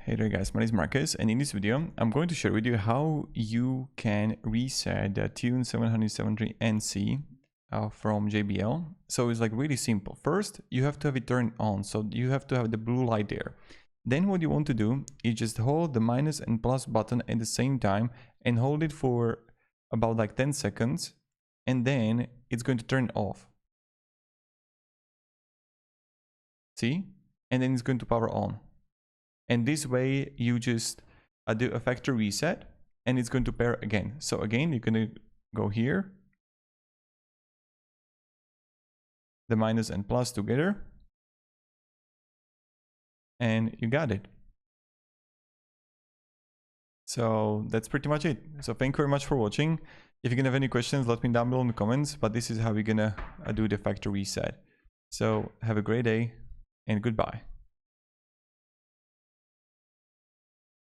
Hey there guys, my name is Marcus, and in this video I'm going to share with you how you can reset the Tune 773NC from JBL. So it's like really simple. First, you have to have it turned on, so you have to have the blue light there. Then what you want to do is just hold the minus and plus button at the same time and hold it for about like 10 seconds, and then it's going to turn off. See? And then it's going to power on. And this way you just do a factory reset and it's going to pair again. So again, you're going to go here, the minus and plus together, and you got it. So that's pretty much it. So thank you very much for watching. If you're gonna have any questions, let me down below in the comments, but this is how we're gonna do the factory reset. So have a great day and goodbye.